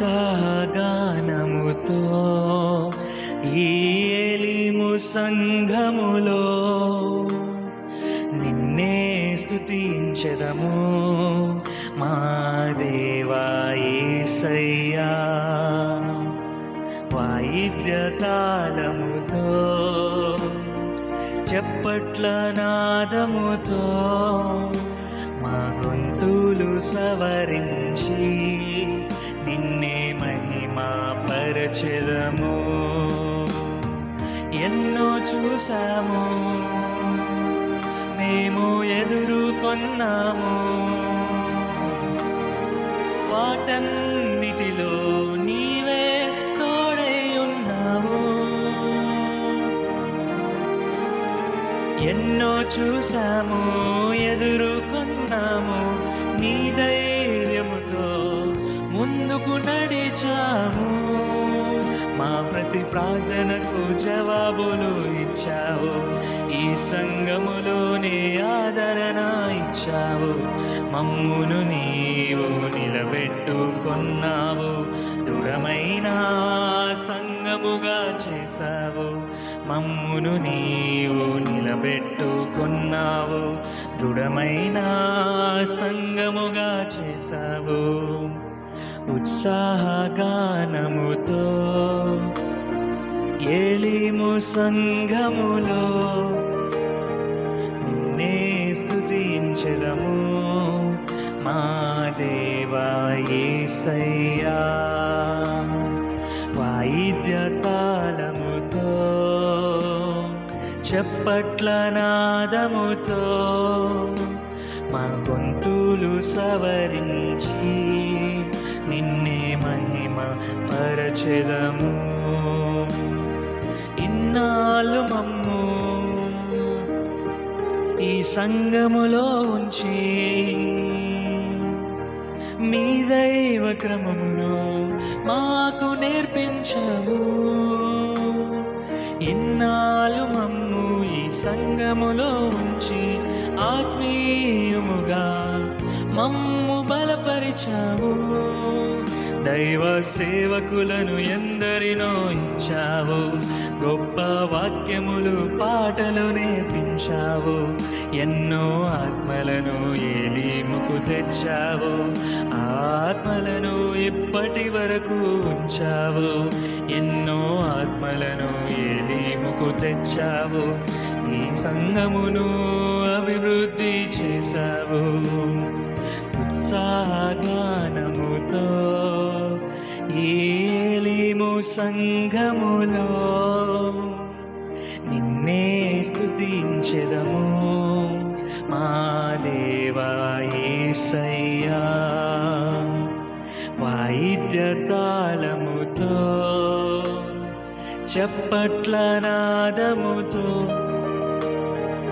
ఉత్సాహగానముతో ఈ ఎలీము సంఘములో నిన్నే స్తుతించెదము మా దేవా యేసయ్యా. వాయిద్య తాళముతో చప్పట్ల నాదముతో మా గొంతులు సవరించి నిన్నే మహిమా పరచెదము. ఎన్నో చూసాము, మేము ఎదుర్కొన్నాము, వాటన్నిటిలో నీవే తోడై ఉన్నావు. ఎన్నో చూసాము, ఎదుర్కొన్నాము, నీ ధైర్యముతో ముందుకు నడిచాము. మా ప్రతి ప్రార్థనకు జవాబులు ఇచ్చావు, ఈ సంఘములోనే ఆదరణ ఇచ్చావు. మమ్మును నీవు నిలబెట్టుకొన్నావు, దృఢమైన సంఘముగా చేశావు. మమ్మును నీవు నిలబెట్టుకొన్నావు, దృఢమైన సంఘముగా చేశావు. ఉత్సాహగానముతో ఎలీము సంఘములో నిన్నే స్తుతించెదము మా దేవా యేసయ్యా. వాయిద్య తాళముతో చప్పట్ల నాదముతో మా గొంతులు సవరించి నిన్నే మహిమ పరచెదము. ఇన్నాళ్ళు మమ్ము ఈ సంఘములో ఉంచి మీ దైవ క్రమమును మాకు నేర్పించవు. ఇన్నాళ్ళు మమ్ము ఈ సంఘములో ఉంచి ఆత్మీయముగా మమ్ము బలపరిచావు. దైవ సేవకులను ఎందరినో ఇచ్చావు, గొప్ప వాక్యములు పాటలు నేర్పించావు. ఎన్నో ఆత్మలను ఎలీముకు తెచ్చావు, ఆత్మలను ఇప్పటి వరకు ఉంచావు. ఎన్నో ఆత్మలను ఎలీముకు తెచ్చావు, ఈ సంఘమును అభివృద్ధి చేశావు. ఉత్సాహగానముతో ఎలీము సంఘములో నిన్నే స్తుతించెదము మా దేవా యేసయ్యా. వాయిద్య తాళముతో చప్పట్ల నాదముతో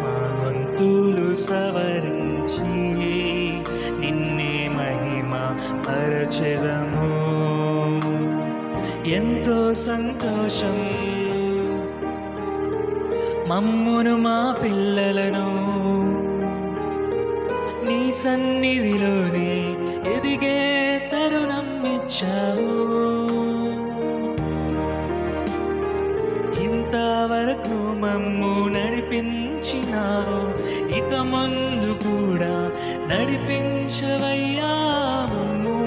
మా గొంతులు సవరించి నిన్నే మహిమ పరచెదము. ఎంతో సంతోషం మమ్మును మా పిల్లలను నీ సన్నిధిలోనే ఎదిగే తరుణం ఇచ్చావు. ఇంతవరకు మమ్ము నడిపించినావు, ఇక ముందు కూడా నడిపించవయ్యా మమ్ము.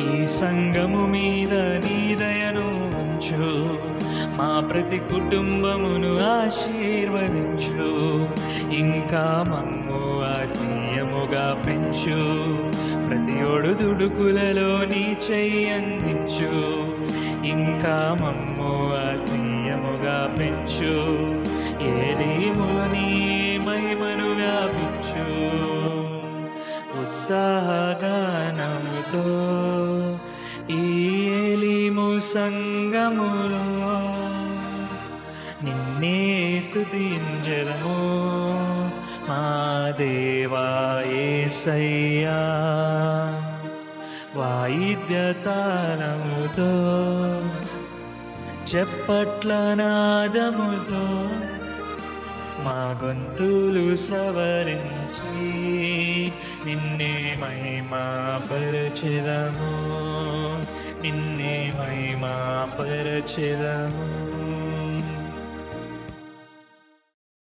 ఈ సంఘము మీద నీ దయను ఉంచు, మా ప్రతి కుటుంబమును ఆశీర్వదించు. ఇంకా మమ్ము ఆత్మీయముగా పెంచు, ప్రతి ఒడుదుడుకులలో నీ చెయ్యి అందించు. ఇంకా మమ్ము ఆత్మీయముగా పెంచు, ఎలీములో నీ మహిమను వ్యాపించు. ఉత్సాహగానముతో ఈ ఎలీము సంఘములో నిన్నే స్తుతించెదము మా దేవా యేసయ్యా. వాయిద్య తాళముతో చప్పట్ల నాదముతో మా గొంతులు సవరించి నిన్నే మహిమాపరచెదము, నిన్నే మహిమాపరచెదము.